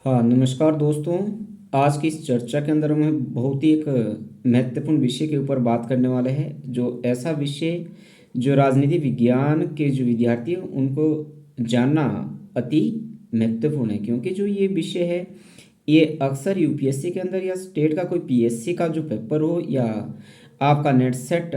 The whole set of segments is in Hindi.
हाँ, नमस्कार दोस्तों। आज की इस चर्चा के अंदर हम बहुत ही एक महत्वपूर्ण विषय के ऊपर बात करने वाले हैं, जो ऐसा विषय जो राजनीति विज्ञान के जो विद्यार्थी हैं उनको जानना अति महत्वपूर्ण है, क्योंकि जो ये विषय है ये अक्सर यूपीएससी के अंदर या स्टेट का कोई पीएससी का जो पेपर हो या आपका नेट सेट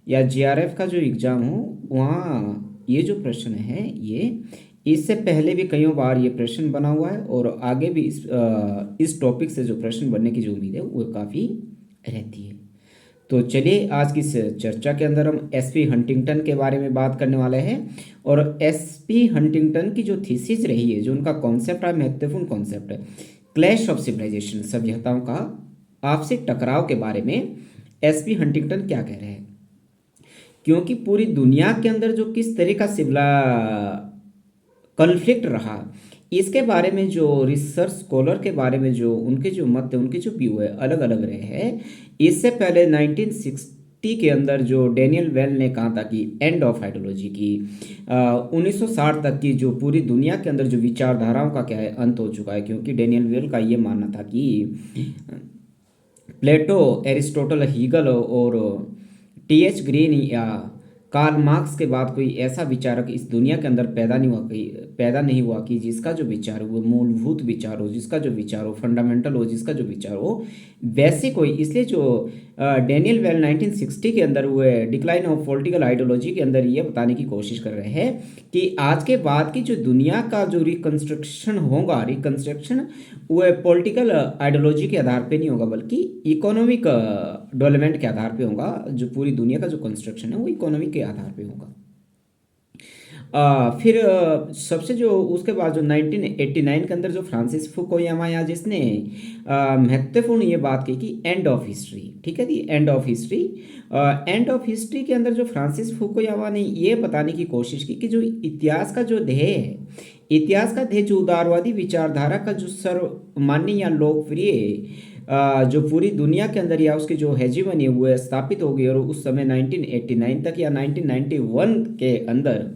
या जीआरएफ का जो एग्ज़ाम हो, वहाँ ये जो प्रश्न है ये इससे पहले भी कई बार ये प्रश्न बना हुआ है और आगे भी इस टॉपिक से जो प्रश्न बनने की जो उम्मीद है वो काफ़ी रहती है। तो चलिए आज की इस चर्चा के अंदर हम एसपी हंटिंगटन के बारे में बात करने वाले हैं। और एसपी हंटिंगटन की जो थीसिस रही है, जो उनका कॉन्सेप्ट है, महत्वपूर्ण कॉन्सेप्ट है, क्लैश ऑफ सिविलाइजेशन, सभ्यताओं का आपसी टकराव के बारे में एसपी हंटिंगटन क्या कह रहे हैं। क्योंकि पूरी दुनिया के अंदर जो किस तरह का सिविला कॉन्फ्लिक्ट रहा, इसके बारे में जो रिसर्च स्कॉलर के बारे में जो उनके जो मत है, उनके जो व्यू है, अलग अलग रहे हैं। इससे पहले 1960 के अंदर जो डेनियल वेल ने कहा था कि एंड ऑफ आइडियोलॉजी की 1960 तक की जो पूरी दुनिया के अंदर जो विचारधाराओं का क्या है, अंत हो चुका है। क्योंकि डेनियल वेल का ये मानना था कि प्लेटो, एरिस्टोटल, हीगल और टीएच ग्रीन या कार्ल मार्क्स के बाद कोई ऐसा विचारक इस दुनिया के अंदर पैदा नहीं हुआ कि जिसका जो विचार हो वो मूलभूत विचार हो, जिसका जो विचार हो फंडामेंटल हो, जिसका जो विचार हो बेसिक हो। इसलिए जो डेनियल वेल 1960 के अंदर हुए डिक्लाइन ऑफ पॉलिटिकल आइडियोलॉजी के अंदर ये बताने की कोशिश कर रहे हैं कि आज के बाद की जो दुनिया का जो रिकंस्ट्रक्शन होगा, रिकंस्ट्रक्शन वो पॉलिटिकल आइडियोलॉजी के आधार पे नहीं होगा, बल्कि इकोनॉमिक डेवलपमेंट के आधार पे होगा। जो पूरी दुनिया का जो कंस्ट्रक्शन है वो इकोनॉमिक के आधार पे होगा। फिर सबसे जो उसके बाद जो 1989 के अंदर जो फ्रांसिस फुकुयामा या जिसने महत्वपूर्ण ये बात की कि एंड ऑफ हिस्ट्री, ठीक है जी, end of history. End of history के अंदर जो फ्रांसिस फुकुयामा ने ये बताने की कोशिश की कि जो इतिहास का जो ध्येय है, इतिहास का ध्येय जो उदारवादी विचारधारा का जो सर्वमान्य या लोकप्रिय जो पूरी दुनिया के अंदर या उसकी जो हेजीमनी वो स्थापित हो गई। और उस समय 1989 तक या 1991 के अंदर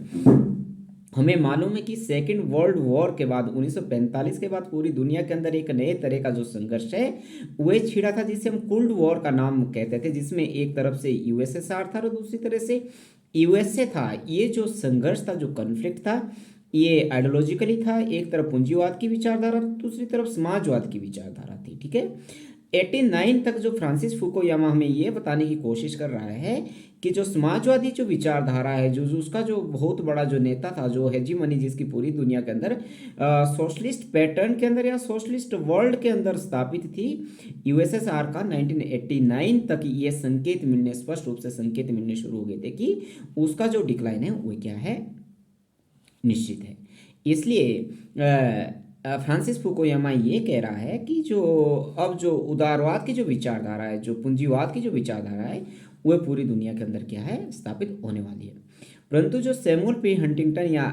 हमें मालूम है कि सेकेंड वर्ल्ड वॉर के बाद 1945 के बाद पूरी दुनिया के अंदर एक नए तरह का जो संघर्ष है वह छिड़ा था, जिसे हम कोल्ड वॉर का नाम कहते थे, जिसमें एक तरफ से यूएसएसआर था और दूसरी तरह से यूएसए था। ये जो संघर्ष था, जो कन्फ्लिक्ट था, ये आइडियोलॉजिकली था। एक तरफ पूंजीवाद की विचारधारा, दूसरी तरफ समाजवाद की विचारधारा थी, ठीक है। 89 तक जो फ्रांसिस फुकुयामा हमें ये बताने की कोशिश कर रहा है कि जो समाजवादी जो विचारधारा है, जो उसका जो बहुत बड़ा जो नेता था, जो हेजीमनी जिसकी पूरी दुनिया के अंदर सोशलिस्ट पैटर्न के अंदर या सोशलिस्ट वर्ल्ड के अंदर स्थापित थी, यूएसएसआर का 1989 तक ये संकेत मिलने, स्पष्ट रूप से संकेत मिलने शुरू हो गए थे कि उसका जो डिक्लाइन है वो क्या है, निश्चित है। इसलिए फ्रांसिस फुकुयामा ये कह रहा है कि जो अब जो उदारवाद की जो विचारधारा है, जो पूंजीवाद की जो विचारधारा है, वह पूरी दुनिया के अंदर क्या है, स्थापित होने वाली है। परंतु जो सैमुअल पी हंटिंगटन या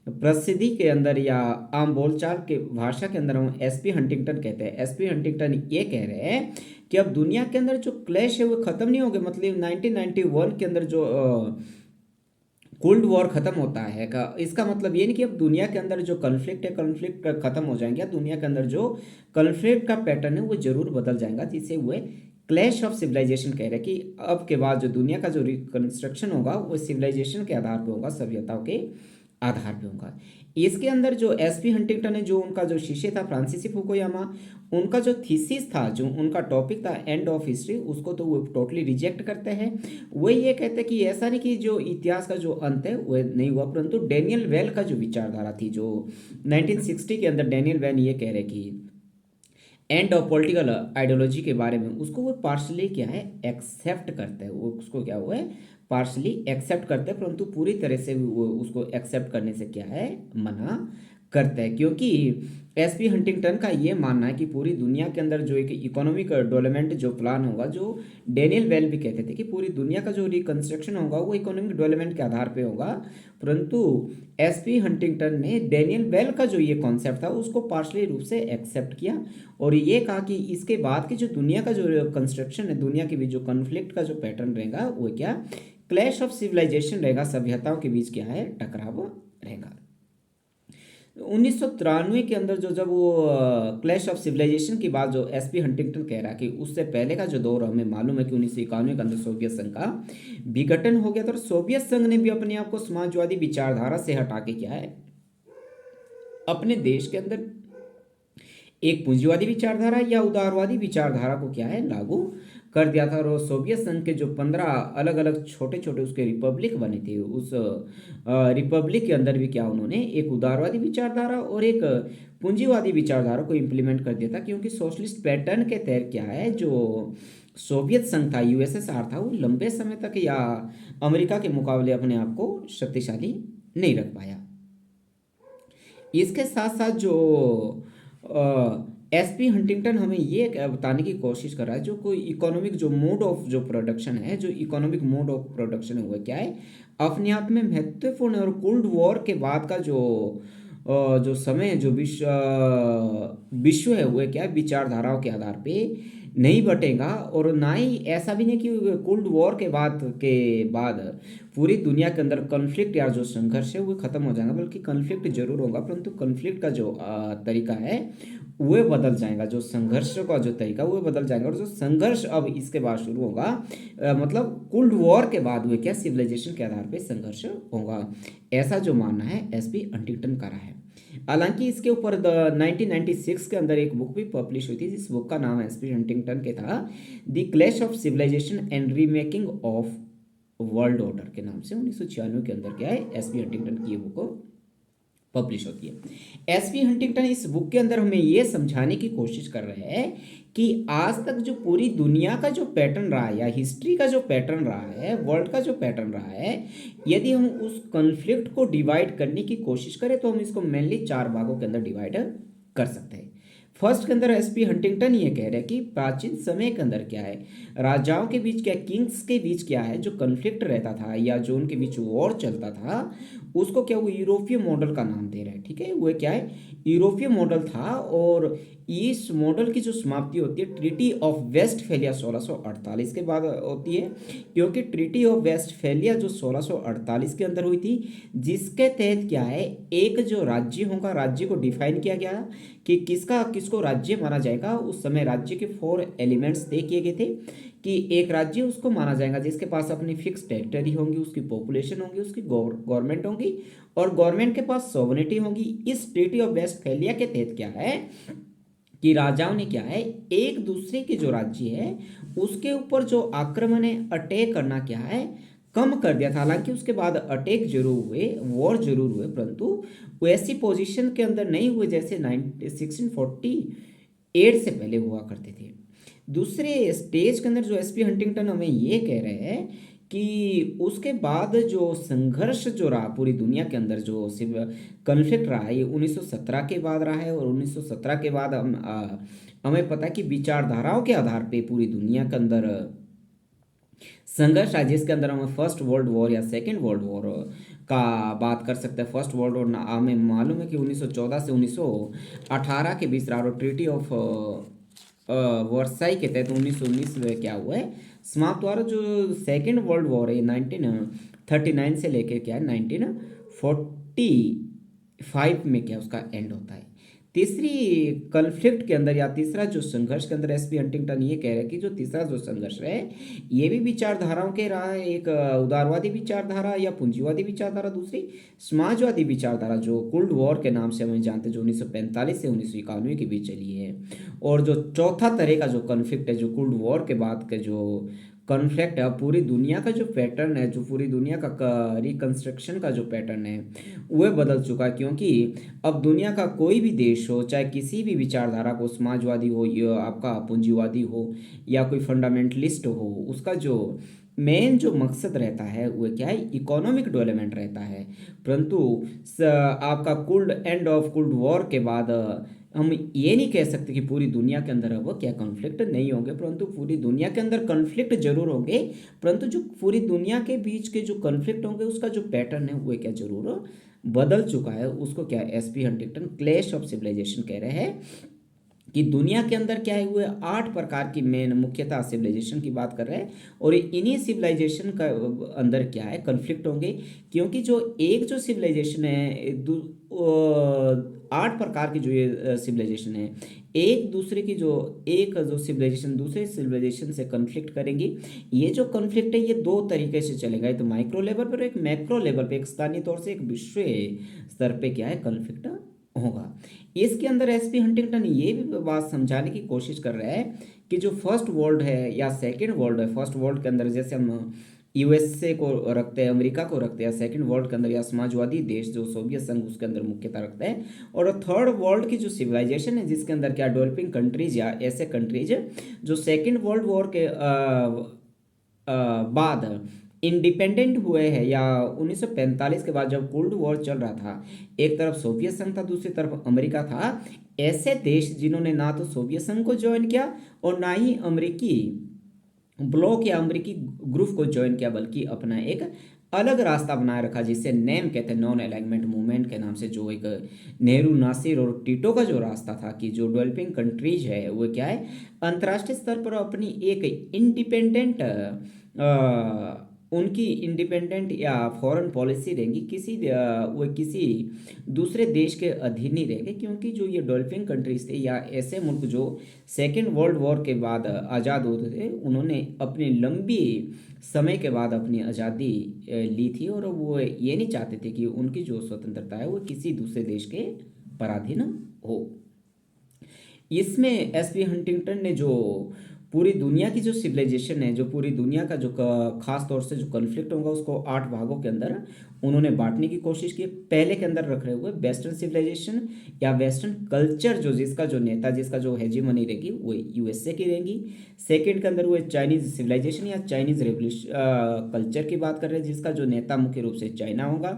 प्रसिद्धि के अंदर या आम बोलचाल के भाषा के अंदर हम एसपी हंटिंगटन कहते हैं। एसपी हंटिंगटन ये कह रहे हैं कि अब दुनिया के अंदर जो क्लैश है वो खत्म नहीं हो गए। मतलब 1991 के अंदर जो कोल्ड वॉर खत्म होता है का, इसका मतलब ये नहीं कि अब दुनिया के अंदर जो कन्फ्लिक्ट है, कन्फ्लिक्ट खत्म हो जाएंगे। दुनिया के अंदर जो कन्फ्लिक्ट का पैटर्न है वो जरूर बदल जाएगा, जिसे हुए क्लैश ऑफ सिविलाइजेशन कह रहे हैं कि अब के बाद जो दुनिया का जो रिकंस्ट्रक्शन होगा वो सिविलाइजेशन के आधार पे होगा, सभ्यताओं के आधार पे होगा। इसके अंदर जो एसपी हंटिंगटन है, जो उनका जो शिष्य था फ्रांसिस फुकुयामा, उनका जो थीसिस था, जो उनका टॉपिक था एंड ऑफ हिस्ट्री, उसको तो वो टोटली रिजेक्ट करते हैं। वो ये कहते हैं कि ऐसा नहीं कि जो इतिहास का जो अंत है वो नहीं हुआ, परंतु डेनियल वेल का जो विचारधारा थी, जो 1960 के अंदर डेनियल वेल ये कह रहे कि एंड ऑफ पॉलिटिकल आइडियोलॉजी के बारे में, उसको वो पार्शली क्या है, एक्सेप्ट करते हैं। वो उसको क्या हुआ है, पार्शली एक्सेप्ट करते हैं, परंतु पूरी तरह से वो उसको एक्सेप्ट करने से क्या है, मना करते हैं। क्योंकि एसपी हंटिंगटन का ये मानना है कि पूरी दुनिया के अंदर जो एक इकोनॉमिक डेवलपमेंट जो प्लान होगा, जो डेनियल वेल भी कहते थे कि पूरी दुनिया का जो रिकंस्ट्रक्शन होगा वो इकोनॉमिक डेवलपमेंट के आधार पे होगा। परंतु एसपी हंटिंगटन ने डेनियल वेल का जो ये कॉन्सेप्ट था उसको पार्शली रूप से एक्सेप्ट किया और ये कहा कि इसके बाद की जो दुनिया का जो कंस्ट्रक्शन है, दुनिया के बीच जो कन्फ्लिक्ट का जो पैटर्न रहेगा वो क्या, क्लैश ऑफ सिविलाइजेशन रहेगा, सभ्यताओं के बीच क्या है, टकराव रहेगा। 1993 के अंदर जो जब वो क्लैश ऑफ सिविलाइजेशन की बात जो एसपी हंटिंगटन कह रहा है कि उससे पहले का जो दौर हमें मालूम है कि 1991 के अंदर सोवियत संघ का विघटन हो गया था, और सोवियत संघ ने भी अपने आप को समाजवादी विचारधारा से हटा के क्या है, अपने देश के अंदर एक पूंजीवादी विचारधारा या उदारवादी विचारधारा को क्या है, लागू कर दिया था। और सोवियत संघ के जो 15 अलग अलग छोटे छोटे उसके रिपब्लिक बने थे, उस रिपब्लिक के अंदर भी क्या उन्होंने एक उदारवादी विचारधारा और एक पूंजीवादी विचारधारा को इम्प्लीमेंट कर दिया था, क्योंकि सोशलिस्ट पैटर्न के तहत क्या है, जो सोवियत संघ था, यूएसएसआर था, वो लंबे समय तक या अमेरिका के मुकाबले अपने आप को शक्तिशाली नहीं रख पाया। इसके साथ साथ जो एसपी हंटिंगटन हमें ये बताने की कोशिश कर रहा है, जो कोई इकोनॉमिक जो मोड ऑफ जो प्रोडक्शन है, जो इकोनॉमिक मोड ऑफ प्रोडक्शन है, वो क्या है, अपने आप में महत्वपूर्ण है। और कोल्ड वॉर के बाद का जो समय है, जो विश्व है, वो क्या है, विचारधाराओं के आधार पे नहीं बटेगा। और ना ही ऐसा भी नहीं कि कोल्ड वॉर के बाद पूरी दुनिया के अंदर कॉन्फ्लिक्ट या जो संघर्ष है वो खत्म हो जाएगा, बल्कि कॉन्फ्लिक्ट जरूर होगा, परंतु कॉन्फ्लिक्ट का जो तरीका है वो बदल जाएगा, जो संघर्ष का जो तरीका वो बदल जाएगा। और जो संघर्ष अब इसके बाद शुरू होगा, मतलब कोल्ड वॉर के बाद हुए क्या, सिविलाइजेशन के आधार पे संघर्ष होगा, ऐसा जो मानना है एसपी हंटिंगटन का रहा है। हालांकि इसके ऊपर 1996 के अंदर एक बुक भी पब्लिश हुई थी, जिस बुक का नाम एसपी हंटिंगटन के था, the clash of civilization and remaking of world order के नाम से 1996 के अंदर क्या है, एसपी हंटिंगटन की ये बुक पब्लिश होती है। एसपी हंटिंगटन इस बुक के अंदर हमें ये समझाने की कोशिश कर रहे हैं कि आज तक जो पूरी दुनिया का जो पैटर्न रहा है, या हिस्ट्री का जो पैटर्न रहा है, वर्ल्ड का जो पैटर्न रहा है, यदि हम उस कॉन्फ्लिक्ट को डिवाइड करने की कोशिश करें तो हम इसको मेनली 4 भागों के अंदर डिवाइड कर सकते हैं। फर्स्ट के अंदर एसपी हंटिंगटन ये कह रहे हैं कि प्राचीन समय के अंदर क्या है, राजाओं के बीच क्या, किंग्स के बीच क्या है, जो कॉन्फ्लिक्ट रहता था या जो उनके बीच वॉर चलता था, उसको क्या वो यूरोपीय मॉडल का नाम दे रहे हैं। ठीक है, वो क्या है, यूरोपीय मॉडल था। और इस मॉडल की जो समाप्ति होती है ट्रीटी ऑफ वेस्टफैलिया 1648 के बाद होती है, क्योंकि ट्रीटी ऑफ वेस्टफैलिया जो 1648 के अंदर हुई थी, जिसके तहत क्या है, एक जो राज्य होगा, राज्य को डिफाइन किया गया कि किसको राज्य माना जाएगा। उस समय राज्य के 4 एलिमेंट्स तय किए गए थे कि एक राज्य उसको माना जाएगा जिसके पास अपनी फिक्स टेरिटरी होंगी, उसकी पॉपुलेशन होगी, उसकी गवर्नमेंट होगी, और गवर्नमेंट के पास सॉवरेनिटी होगी। इस ट्रीटी ऑफ वेस्टफैलिया के तहत क्या है कि राजाओं ने क्या है, एक दूसरे के जो राज्य है उसके ऊपर जो आक्रमण है, अटैक करना क्या है, कम कर दिया था। हालांकि उसके बाद अटैक जरूर हुए, वॉर जरूर हुए, परंतु वैसी पोजीशन के अंदर नहीं हुए जैसे 1648 से पहले हुआ करते थे। दूसरे स्टेज के अंदर जो एसपी हंटिंगटन हमें ये कह रहे हैं कि उसके बाद जो संघर्ष जो रहा पूरी दुनिया के अंदर, जो कॉन्फ्लिक्ट रहा है, ये 1917 के बाद रहा है। और 1917 के बाद हमें पता है कि विचारधाराओं के आधार पे पूरी दुनिया के अंदर संघर्ष है, जिसके अंदर हमें फर्स्ट वर्ल्ड वॉर या सेकेंड वर्ल्ड वॉर का बात कर सकते हैं। फर्स्ट वर्ल्ड वॉर हमें मालूम है कि 1914 से 1918 के बीच रहा, और ट्रीटी ऑफ वर्साई के तहत 1919 में क्या हुआ है, समाप्त हुआ। जो सेकेंड वर्ल्ड वॉर है 1939 से लेकर क्या है 1945 में क्या उसका एंड होता है। तीसरी कॉन्फ्लिक्ट के अंदर या तीसरा जो संघर्ष के अंदर एसपी हंटिंगटन ये कह रहे हैं कि जो तीसरा जो संघर्ष है ये भी विचारधाराओं के रहा है, एक उदारवादी विचारधारा या पूंजीवादी विचारधारा, दूसरी समाजवादी विचारधारा जो कोल्ड वॉर के नाम से हमें जानते हैं, जो 1945 से 1991 के बीच चली है। और जो चौथा तरह का जो कॉन्फ्लिक्ट है, जो कोल्ड वॉर के बाद के जो कॉन्फ्लिक्ट है, पूरी दुनिया का जो पैटर्न है, जो पूरी दुनिया का रिकंस्ट्रक्शन का जो पैटर्न है वह बदल चुका है। क्योंकि अब दुनिया का कोई भी देश हो, चाहे किसी भी विचारधारा को, समाजवादी हो या आपका पूंजीवादी हो या कोई फंडामेंटलिस्ट हो, उसका जो मेन जो मकसद रहता है वो क्या है, इकोनॉमिक डेवलपमेंट रहता है। परंतु आपका एंड ऑफ कोल्ड वॉर के बाद हम ये नहीं कह सकते कि पूरी दुनिया के अंदर अब क्या कॉन्फ्लिक्ट नहीं होंगे, परंतु पूरी दुनिया के अंदर कॉन्फ्लिक्ट जरूर होंगे, परंतु जो पूरी दुनिया के बीच के जो कॉन्फ्लिक्ट होंगे उसका जो पैटर्न है वो क्या जरूर बदल चुका है। उसको क्या SP Huntington clash of civilization कह रहे हैं। कि दुनिया के अंदर क्या है हुए 8 प्रकार की मेन मुख्यतः सिविलाइजेशन की बात कर रहे हैं, और इन्हीं सिविलाइजेशन का अंदर क्या है कन्फ्लिक्ट होंगे, क्योंकि जो एक जो सिविलाइजेशन है 8 प्रकार की जो ये सिविलाइजेशन है एक दूसरे की जो एक जो सिविलाइजेशन दूसरे सिविलाइजेशन से कन्फ्लिक्ट करेंगी। ये जो कन्फ्लिक्ट है ये दो तरीके से चलेगा, एक तो माइक्रो लेवल पर, एक मैक्रो लेवल पे, एक स्थानीय तौर से, एक विश्व स्तर पे क्या है कन्फ्लिक्ट होगा। इसके अंदर एसपी हंटिंगटन ये भी बात समझाने की कोशिश कर रहा है कि जो फर्स्ट वर्ल्ड है या सेकंड वर्ल्ड है, फर्स्ट वर्ल्ड के अंदर जैसे हम यूएसए को रखते हैं, अमेरिका को रखते हैं, सेकंड वर्ल्ड के अंदर या समाजवादी देश जो सोवियत संघ उसके अंदर मुख्यतः रखते हैं, और थर्ड वर्ल्ड की जो सिविलाइजेशन है जिसके अंदर क्या डेवलपिंग कंट्रीज या ऐसे कंट्रीज जो सेकंड वर्ल्ड वॉर के बाद इंडिपेंडेंट हुए हैं, या 1945 के बाद जब कोल्ड वॉर चल रहा था, एक तरफ सोवियत संघ था दूसरी तरफ अमेरिका था, ऐसे देश जिन्होंने ना तो सोवियत संघ को ज्वाइन किया और ना ही अमेरिकी ब्लॉक या अमेरिकी ग्रुप को ज्वाइन किया, बल्कि अपना एक अलग रास्ता बनाए रखा जिसे नेम कहते हैं, नॉन अलाइनमेंट मूवमेंट के नाम से, जो एक नेहरू नासिर और टीटो का जो रास्ता था कि जो डेवलपिंग कंट्रीज है वो क्या है अंतर्राष्ट्रीय स्तर पर अपनी एक इंडिपेंडेंट उनकी इंडिपेंडेंट या फॉरेन पॉलिसी रहेंगी, वो किसी दूसरे देश के अधीन नहीं रहेंगे, क्योंकि जो ये डेवलपिंग कंट्रीज थे या ऐसे मुल्क जो सेकेंड वर्ल्ड वॉर के बाद आज़ाद होते थे, उन्होंने अपनी लंबी समय के बाद अपनी आज़ादी ली थी, और वो ये नहीं चाहते थे कि उनकी जो स्वतंत्रता है वो किसी दूसरे देश के पराधीन हो। इसमें एसपी हंटिंगटन ने जो पूरी दुनिया की जो सिविलाइजेशन है, जो पूरी दुनिया का जो खास तौर से जो कन्फ्लिक्ट होगा उसको 8 भागों के अंदर उन्होंने बांटने की कोशिश की। पहले के अंदर रख रहे हुए वेस्टर्न सिविलाइजेशन या वेस्टर्न कल्चर, जो जिसका जो नेता जिसका जो हेजीमनी रहेगी वो यूएसए की रहेंगी। सेकंड के अंदर वो चाइनीज सिविलाइजेशन या चाइनीज रेवोल्यूशन कल्चर की बात कर रहे हैं, जिसका जो नेता मुख्य रूप से चाइना होगा।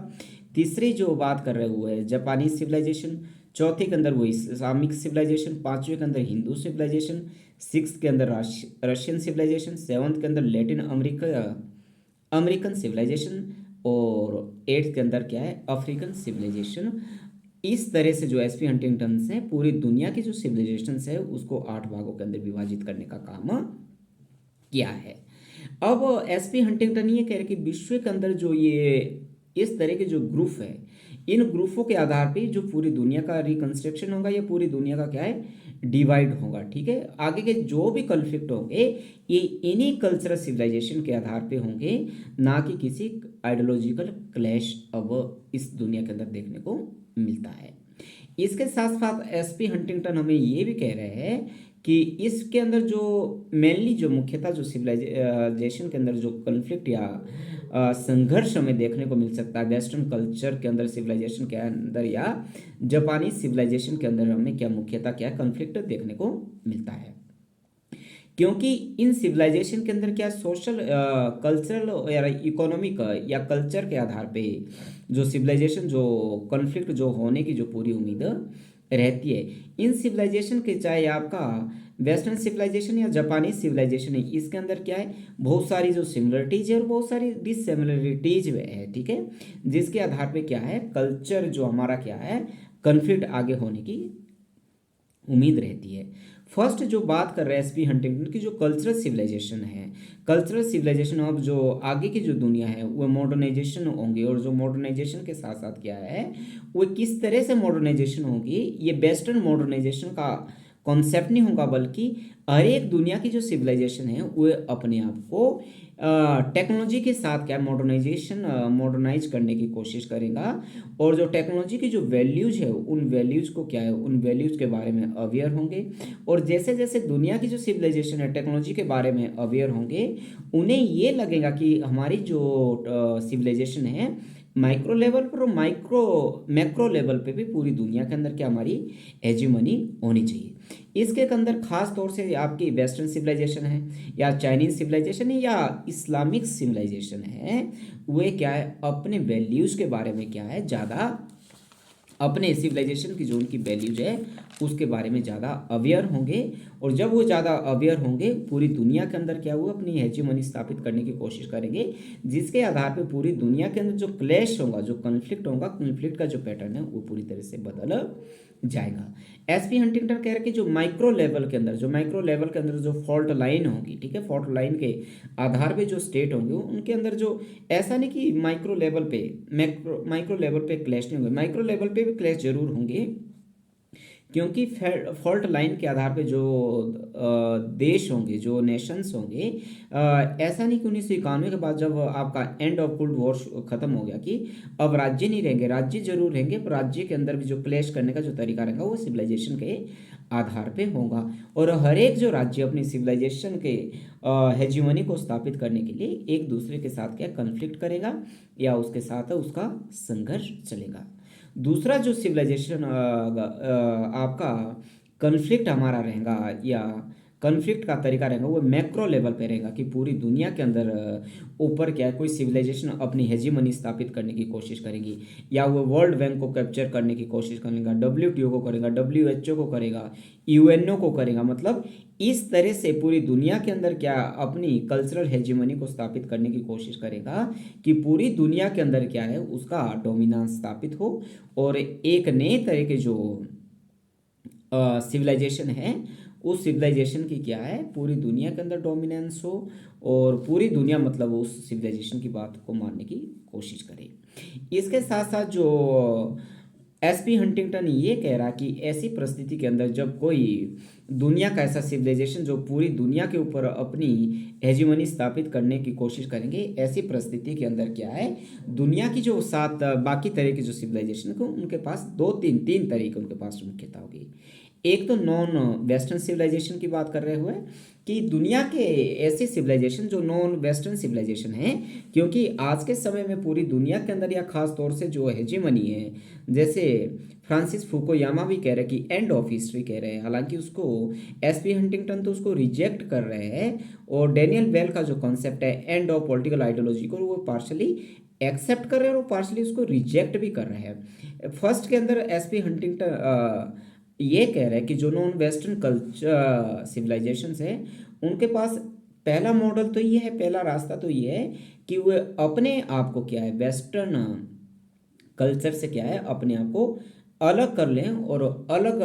तीसरी जो बात कर रहे हुए जापानीज सिविलाइजेशन, चौथे के अंदर वो इस्लामिक सिविलाइजेशन, पांचवें के अंदर हिंदू सिविलाइजेशन, सिक्स के अंदर रशियन सिविलाइजेशन, सेवन्थ के अंदर लैटिन अमेरिकन सिविलाइजेशन, और एट्थ के अंदर क्या है अफ्रीकन सिविलाइजेशन। इस तरह से जो एसपी हंटिंगटन से पूरी दुनिया की जो सिविलाइजेशन है उसको 8 भागों के अंदर विभाजित करने का काम किया है। अब एसपी हंटिंगटन ये कह रहे कि विश्व के अंदर जो ये इस तरह के जो ग्रुप है, इन ग्रुपों के आधार पे जो पूरी दुनिया का रिकंस्ट्रक्शन होगा, या पूरी दुनिया का क्या है डिवाइड होगा। ठीक है, आगे के जो भी कॉन्फ्लिक्ट होंगे ये इन्हीं कल्चरल सिविलाइजेशन के आधार पे होंगे, ना कि किसी आइडियोलॉजिकल क्लैश अब इस दुनिया के अंदर देखने को मिलता है। इसके साथ साथ एसपी हंटिंगटन हमें ये भी कह रहे हैं कि इसके अंदर जो मेनली जो मुख्यतः जो सिविलाइजेशन के अंदर जो कॉन्फ्लिक्ट या संघर्ष हमें देखने को मिल सकता है वेस्टर्न कल्चर के अंदर, सिविलाइजेशन के अंदर या जापानीज सिविलाइजेशन के अंदर हमें क्या मुख्यतः क्या कॉन्फ्लिक्ट देखने को मिलता है, क्योंकि इन सिविलाइजेशन के अंदर क्या सोशल कल्चरल या इकोनॉमिक या कल्चर के आधार पे जो सिविलाइजेशन जो कॉन्फ्लिक्ट जो होने की जो पूरी उम्मीद रहती है। इन सिविलाइजेशन के चाहे आपका वेस्टर्न सिविलाइजेशन या जापानीज सिविलाइजेशन है, इसके अंदर क्या है बहुत सारी जो सिमिलरिटीज है और बहुत सारी डिससिमिलरिटीज है। ठीक है, जिसके आधार पे क्या है कल्चर जो हमारा क्या है कॉन्फ्लिक्ट आगे होने की उम्मीद रहती है। फर्स्ट जो बात कर रहे हैं एसपी हंटिंगटन की जो कल्चरल सिविलाइजेशन है, कल्चरल सिविलाइजेशन अब जो आगे की जो दुनिया है वो मॉडर्नाइजेशन होंगी, और जो मॉडर्नाइजेशन के साथ साथ क्या है वो किस तरह से मॉडर्नाइजेशन होगी, ये वेस्टर्न मॉडर्नाइजेशन का कॉन्सेप्ट नहीं होगा, बल्कि हर एक दुनिया की जो सिविलाइजेशन है वो अपने आप को टेक्नोलॉजी के साथ क्या मॉडर्नाइज करने की कोशिश करेगा, और जो टेक्नोलॉजी की जो वैल्यूज है उन वैल्यूज को क्या है उन वैल्यूज के बारे में अवेयर होंगे, और जैसे जैसे दुनिया की जो सिविलाइजेशन है टेक्नोलॉजी के बारे में अवेयर होंगे, उन्हें ये लगेगा कि हमारी जो सिविलाइजेशन है माइक्रो लेवल पर और मैक्रो लेवल पे भी पूरी दुनिया के अंदर क्या हमारी हेजीमनी होनी चाहिए। इसके अंदर खास तौर से आपकी वेस्टर्न सिविलाइजेशन है या चाइनीज सिविलाइजेशन है या इस्लामिक सिविलाइजेशन है, वे क्या है अपने वैल्यूज के बारे में क्या है ज़्यादा अपने सिविलाइजेशन की जो उनकी वैल्यूज है उसके बारे में ज़्यादा अवेयर होंगे, और जब वो ज़्यादा अवेयर होंगे पूरी दुनिया के अंदर क्या हुआ अपनी हेजीमनी स्थापित करने की कोशिश करेंगे, जिसके आधार पे पूरी दुनिया के अंदर जो क्लैश होगा जो कॉन्फ्लिक्ट होगा, कॉन्फ्लिक्ट का जो पैटर्न है वो पूरी तरह से बदल जाएगा। एसपी हंटिंगटन कह रहे हैं कि जो माइक्रो लेवल के अंदर जो फॉल्ट लाइन होगी, ठीक है, फॉल्ट लाइन के आधार पे जो स्टेट होंगे उनके अंदर जो, ऐसा नहीं कि माइक्रो लेवल पे क्लैश नहीं होंगे, माइक्रो लेवल पे भी क्लैश जरूर होंगे, क्योंकि फॉल्ट लाइन के आधार पे जो देश होंगे, जो नेशंस होंगे, ऐसा नहीं कि 1991 के बाद जब आपका एंड ऑफ कोल्ड वॉर खत्म हो गया कि अब राज्य नहीं रहेंगे, राज्य जरूर रहेंगे, पर राज्य के अंदर भी जो क्लैश करने का जो तरीका रहेगा वो सिविलाइजेशन के आधार पे होगा। और हर एक जो राज्य अपनी सिविलाइजेशन के हेजिमनी को स्थापित करने के लिए एक दूसरे के साथ क्या कन्फ्लिक्ट करेगा या उसके साथ उसका संघर्ष चलेगा। दूसरा जो सिविलाइजेशन आपका कन्फ्लिक्ट हमारा रहेगा या कन्फ्लिक्ट का तरीका रहेगा वो मैक्रो लेवल पे रहेगा कि पूरी दुनिया के अंदर ऊपर क्या है, कोई सिविलाइजेशन अपनी हेजीमनी स्थापित करने की कोशिश करेगी, या वो वर्ल्ड बैंक को कैप्चर करने की कोशिश करेगा, WTO को करेगा, WHO को करेगा, UNO को करेगा, मतलब इस तरह से पूरी दुनिया के अंदर क्या अपनी कल्चरल हेजीमनी को स्थापित करने की कोशिश करेगा कि पूरी दुनिया के अंदर क्या है उसका डोमिनेंस स्थापित हो और एक नए तरह के जो सिविलाइजेशन है उस सिविलाइजेशन की क्या है पूरी दुनिया के अंदर डोमिनेंस हो और पूरी दुनिया मतलब उस सिविलाइजेशन की बात को मानने की कोशिश करे। इसके साथ साथ जो एसपी हंटिंगटन ये कह रहा कि ऐसी परिस्थिति के अंदर जब कोई दुनिया का ऐसा सिविलाइजेशन जो पूरी दुनिया के ऊपर अपनी हेजिमनी स्थापित करने की कोशिश करेंगे, ऐसी परिस्थिति के अंदर क्या है दुनिया की जो सात बाकी तरह की जो सिविलाइजेशन को उनके पास तीन तरीके उनके पास मुख्यता होगी। एक तो नॉन वेस्टर्न सिविलाइजेशन की बात कर रहे हुए कि दुनिया के ऐसे सिविलाइजेशन जो नॉन वेस्टर्न सिविलाइजेशन है, क्योंकि आज के समय में पूरी दुनिया के अंदर या खास तौर से जो हेजेमनी है, जैसे फ्रांसिस फुकुयामा भी कह रहे हैं कि एंड ऑफ हिस्ट्री कह रहे हैं, हालांकि उसको एसपी हंटिंगटन तो उसको रिजेक्ट कर रहे हैं और डेनियल बेल का जो कॉन्सेप्ट है एंड ऑफ पॉलिटिकल आइडियोलॉजी को वो पार्शली एक्सेप्ट कर रहे हैं और पार्शली उसको रिजेक्ट भी कर रहे हैं। फर्स्ट के अंदर एसपी हंटिंगटन ये कह रहे हैं कि जो नॉन वेस्टर्न कल्चर सिविलाइजेशंस है उनके पास पहला मॉडल तो ये है, पहला रास्ता तो ये है कि वे अपने आप को क्या है वेस्टर्न कल्चर से क्या है अपने आप को अलग कर लें और अलग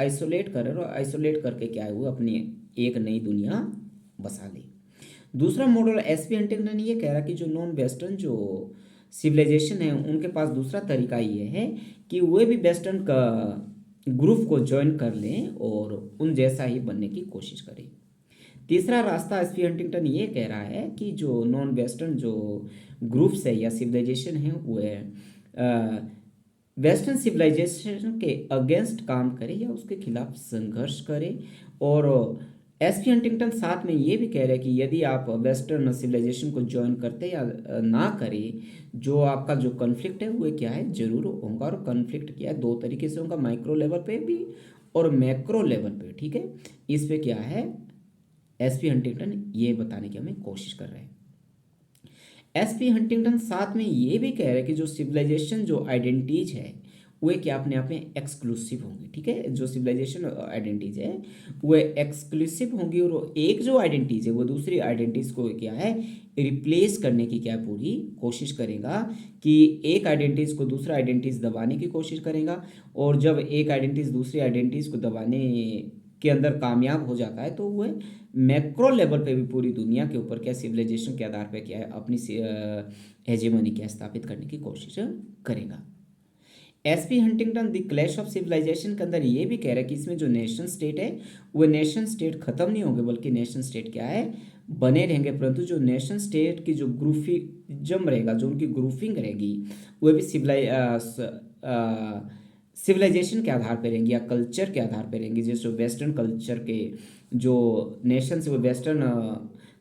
आइसोलेट करें और आइसोलेट करके क्या है वो अपनी एक नई दुनिया बसा ले। दूसरा मॉडल एसपी हंटिंगटन ये कह रहा कि जो नॉन वेस्टर्न जो सिविलाइजेशन है उनके पास दूसरा तरीका ये है कि वे भी वेस्टर्न का ग्रुप को ज्वाइन कर लें और उन जैसा ही बनने की कोशिश करें। तीसरा रास्ता एसपी हंटिंगटन ये कह रहा है कि जो नॉन वेस्टर्न जो ग्रुप्स है या सिविलाइजेशन है वो वेस्टर्न सिविलाइजेशन के अगेंस्ट काम करे या उसके खिलाफ संघर्ष करे। और एसपी हंटिंगटन साथ में ये भी कह रहे हैं कि यदि आप वेस्टर्न सिविलाइजेशन को ज्वाइन करते या ना करें, जो आपका जो कन्फ्लिक्ट है वो क्या है जरूर होगा। और कन्फ्लिक्ट क्या है दो तरीके से होगा, माइक्रो लेवल पे भी और मैक्रो लेवल पे, ठीक है। इस पे क्या है एसपी हंटिंगटन ये बताने की हमें कोशिश कर रहे हैं। एसपी हंटिंगटन साथ में ये भी कह रहे हैं कि जो सिविलाइजेशन जो आइडेंटिटीज है वे क्या अपने आप में एक्सक्लूसिव होंगी, ठीक है। जो सिविलाइजेशन आइडेंटिटीज है वो एक्सक्लूसिव होंगी और एक जो आइडेंटिटीज है वो दूसरी आइडेंटिटीज को क्या है रिप्लेस करने की क्या पूरी कोशिश करेगा कि एक आइडेंटिटीज को दूसरा आइडेंटिटीज दबाने की कोशिश करेगा। और जब एक आइडेंटिटीज दूसरी आइडेंटिटीज को दबाने के अंदर कामयाब हो जाता है तो वह मैक्रो लेवल पे भी पूरी दुनिया के ऊपर क्या सिविलाइजेशन के आधार पे क्या है अपनी हेजेमनी क्या स्थापित करने की कोशिश करेगा। SP Huntington the clash of civilization के अंदर ये भी कह रहा है कि इसमें जो नेशन स्टेट है वो नेशन स्टेट खत्म नहीं होंगे बल्कि नेशन स्टेट क्या है बने रहेंगे, परंतु जो नेशन स्टेट की जो ग्रुपिज्म रहेगा, जो उनकी ग्रुपिंग रहेगी वो भी सिविलाइजेशन के आधार पर रहेंगी या कल्चर के आधार पर रहेंगी। जैसे वेस्टर्न कल्चर के जो नेशन है वो वेस्टर्न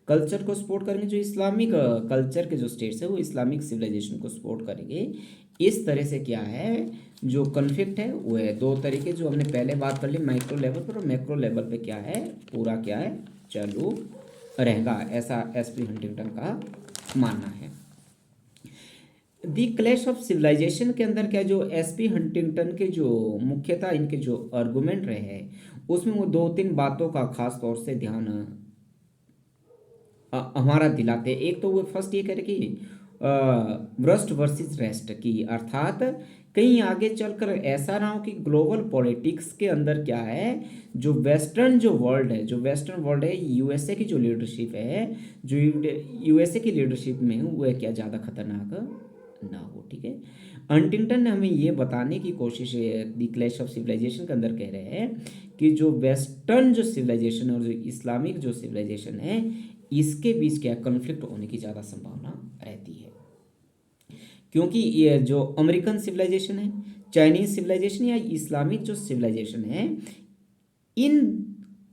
कल्चर को सपोर्ट करेंगे, जो इस्लामिक कल्चर के जो स्टेट्स है वो इस्लामिक सिविलाइजेशन को सपोर्ट करेंगे। इस तरह से क्या है जो कन्फ्लिक्ट है वो है दो तरीके जो हमने पहले बात कर ली, माइक्रो लेवल पर और मैक्रो लेवल पे क्या है पूरा क्या है चालू रहेगा, ऐसा एसपी हंटिंगटन का मानना है। दी क्लैश ऑफ सिविलाइजेशन के अंदर क्या जो एसपी हंटिंगटन के जो मुख्यतः इनके जो आर्गुमेंट रहे हैं उसमें वो दो तीन बातों का खास तौर से ध्यान हमारा दिलाते। एक तो वो फर्स्ट ये कह रहे कि रस्ट वर्सेस रेस्ट की, अर्थात कहीं आगे चलकर ऐसा ना हो कि ग्लोबल पॉलिटिक्स के अंदर क्या है, जो वेस्टर्न जो वर्ल्ड है, जो वेस्टर्न वर्ल्ड है, यूएसए की जो लीडरशिप है, जो यूएसए की लीडरशिप में वह क्या ज़्यादा खतरनाक ना हो। ठीक है, हंटिंगटन ने हमें ये बताने की कोशिश द क्लैश ऑफ सिविलाइजेशन के अंदर कह रहे हैं कि जो वेस्टर्न जो सिविलाइजेशन और जो इस्लामिक जो सिविलाइजेशन है, इसके बीच क्या कन्फ्लिक्ट होने की ज़्यादा संभावना रहती है। क्योंकि ये जो अमेरिकन सिविलाइजेशन है, चाइनीज सिविलाइजेशन या इस्लामिक जो सिविलाइजेशन है, इन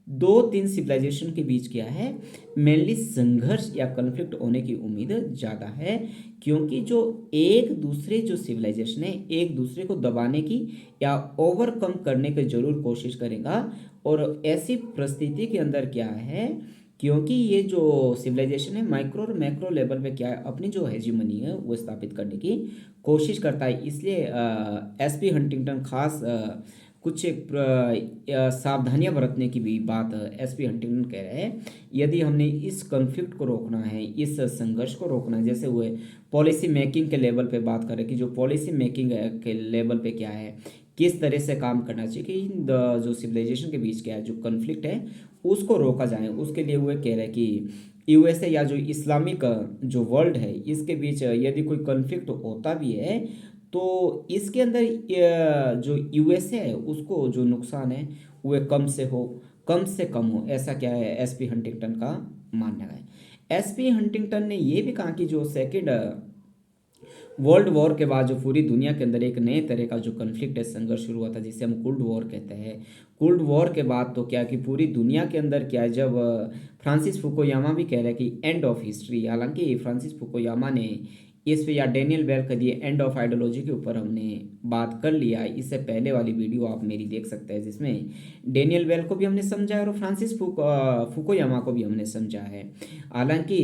दो तीन सिविलाइजेशन के बीच क्या है, मेनली संघर्ष या कन्फ्लिक्ट होने की उम्मीद ज़्यादा है। क्योंकि जो एक दूसरे जो सिविलाइजेशन है, एक दूसरे को दबाने की या ओवरकम करने की जरूर कोशिश करेगा। और ऐसी परिस्थिति के अंदर क्या है, क्योंकि ये जो सिविलाइजेशन है माइक्रो और मैक्रो लेवल पे क्या है, अपनी जो हेजीमनी है वो स्थापित करने की कोशिश करता है। इसलिए एसपी हंटिंगटन खास कुछ एक सावधानियां बरतने की भी बात एसपी हंटिंगटन कह रहे हैं। यदि हमने इस कॉन्फ्लिक्ट को रोकना है, इस संघर्ष को रोकना है, जैसे हुए पॉलिसी मेकिंग के लेवल पे बात करें कि जो पॉलिसी मेकिंग के लेवल पे क्या है, किस तरह से काम करना चाहिए कि इन जो सिविलाइजेशन के बीच क्या है, जो कॉन्फ्लिक्ट है उसको रोका जाए। उसके लिए वो कह रहे हैं कि यूएसए या जो इस्लामिक जो वर्ल्ड है, इसके बीच यदि कोई कॉन्फ्लिक्ट होता भी है तो इसके अंदर जो यूएसए है उसको जो नुकसान है वह कम से हो, कम से कम हो, ऐसा क्या है एसपी हंटिंगटन का मानना है। एसपी हंटिंगटन ने ये भी कहा कि जो सेकेंड वर्ल्ड वॉर के बाद जो पूरी दुनिया के अंदर एक नए तरह का जो कन्फ्लिक्ट है, संघर्ष शुरू हुआ था, जिसे हम कोल्ड वॉर कहते हैं। कोल्ड वॉर के बाद तो क्या कि पूरी दुनिया के अंदर क्या है, जब फ्रांसिस फुकुयामा भी कह रहे हैं कि एंड ऑफ हिस्ट्री, हालांकि फ्रांसिस फुकुयामा ने इस पे या डेनियल बेल के दिए एंड ऑफ आइडियोलॉजी के ऊपर हमने बात कर लिया। इससे पहले वाली वीडियो आप मेरी देख सकते हैं, जिसमें डेनियल बेल को भी हमने समझा है और फ्रांसिस फुकुयामा को भी हमने समझा है। हालांकि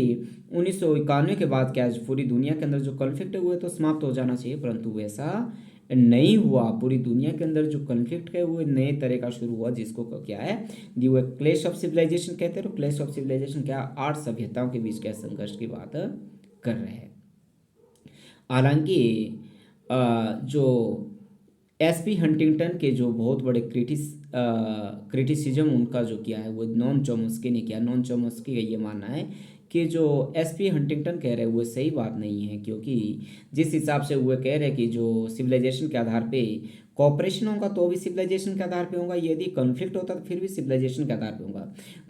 1991 के बाद क्या है, पूरी दुनिया के अंदर जो कॉन्फ्लिक्ट हुए तो समाप्त हो जाना चाहिए, परंतु वैसा नहीं हुआ। पूरी दुनिया के अंदर जो कॉन्फ्लिक्ट है वो नए तरह का शुरू हुआ, जिसको क्या है दी वो क्लैश ऑफ सिविलाइजेशन कहते हैं। तो क्लैश ऑफ सिविलाइजेशन क्या, 8 सभ्यताओं के बीच क्या संघर्ष की बात कर रहे हैं। हालांकि जो एसपी हंटिंगटन के जो बहुत बड़े क्रिटिसिज्म उनका जो किया है वो नॉन चॉम्स्की ने किया। नॉन चॉम्स्की का ये मानना है कि जो एसपी हंटिंगटन कह रहे हैं वो सही बात नहीं है, क्योंकि जिस हिसाब से वो कह रहे हैं कि जो सिविलाइजेशन के आधार पे कॉपरेशन होगा तो भी सिविलाइजेशन के आधार पे होगा, यदि कॉन्फ्लिक्ट होता तो फिर भी सिविलाइजेशन के आधार पे होगा।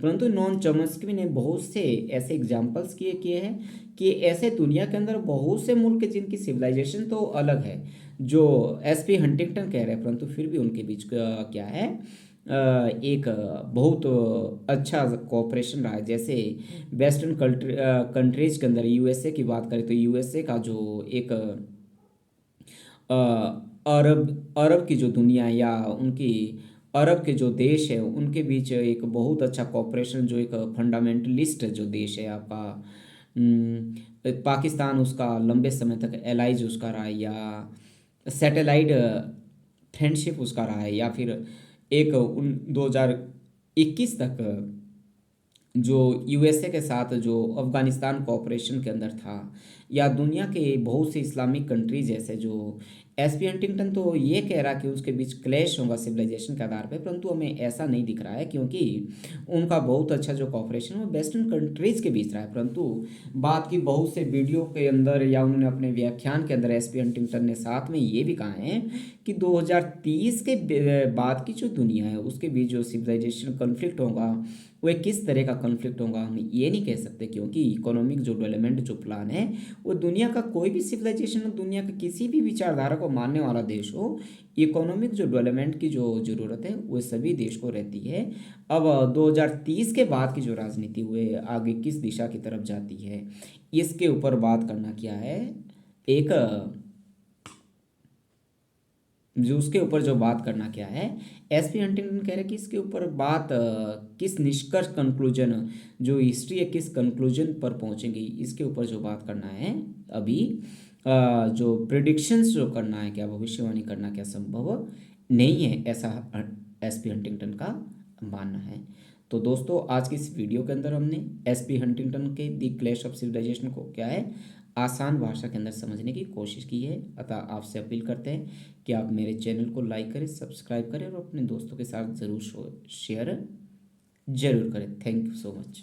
परंतु नॉन चॉम्स्की ने बहुत से ऐसे एग्जाम्पल्स किए हैं कि ऐसे दुनिया के अंदर बहुत से मुल्क जिनकी सिविलाइजेशन तो अलग है, जो एसपी हंटिंगटन कह रहे हैं, परंतु फिर भी उनके बीच क्या है एक बहुत अच्छा कोऑपरेशन रहा है। जैसे वेस्टर्न कंट्रीज के अंदर यूएसए की बात करें तो यूएसए का जो एक अ, अरब अरब की जो दुनिया या उनकी अरब के जो देश है उनके बीच एक बहुत अच्छा कोऑपरेशन, जो एक फंडामेंटलिस्ट जो देश है आपका पाकिस्तान, उसका लंबे समय तक एलाइज उसका रहा है, या सैटेलाइट फ्रेंडशिप उसका रहा है, या फिर एक 2021 तक जो यूएसए के साथ जो अफगानिस्तान कोऑपरेशन के अंदर था, या दुनिया के बहुत से इस्लामिक कंट्री जैसे जो एसपी हंटिंगटन तो ये कह रहा कि उसके बीच क्लैश होगा सिविलाइजेशन के आधार पे, परंतु हमें ऐसा नहीं दिख रहा है, क्योंकि उनका बहुत अच्छा जो कॉपरेशन है वो वेस्टर्न कंट्रीज़ के बीच रहा है। परंतु बात की बहुत से वीडियो के अंदर या उन्होंने अपने व्याख्यान के अंदर एसपी हंटिंगटन ने साथ में ये भी कहा है कि 2030 के बाद की जो दुनिया है उसके बीच जो सिविलाइजेशन कन्फ्लिक्ट होगा वो किस तरह का कन्फ्लिक्ट होगा हम ये नहीं कह सकते, क्योंकि इकोनॉमिक जो डेवलपमेंट जो प्लान है वो दुनिया का कोई भी सिविलाइजेशन, दुनिया का किसी भी विचारधारा को मानने वाला देश हो, इकोनॉमिक जो डेवलपमेंट की जो ज़रूरत है वो सभी देश को रहती है। अब 2030 के बाद की जो राजनीति हुए आगे किस दिशा की तरफ जाती है, इसके ऊपर बात करना क्या है, एक जो उसके ऊपर जो बात करना क्या है, एसपी हंटिंगटन कह रहे हैं कि इसके ऊपर बात किस निष्कर्ष कंक्लूजन, जो हिस्ट्री है किस कंक्लूजन पर पहुंचेगी, इसके ऊपर जो बात करना है अभी। जो प्रिडिक्शंस जो करना है, क्या भविष्यवाणी करना क्या संभव नहीं है, ऐसा एसपी हंटिंगटन का मानना है। तो दोस्तों आज की इस वीडियो के अंदर हमने एसपी हंटिंगटन के द क्लैश ऑफ सिविलाइजेशन को क्या है आसान भाषा के अंदर समझने की कोशिश की है। अतः आपसे अपील करते हैं कि आप मेरे चैनल को लाइक करें, सब्सक्राइब करें और अपने दोस्तों के साथ ज़रूर शेयर जरूर करें। Thank you so much.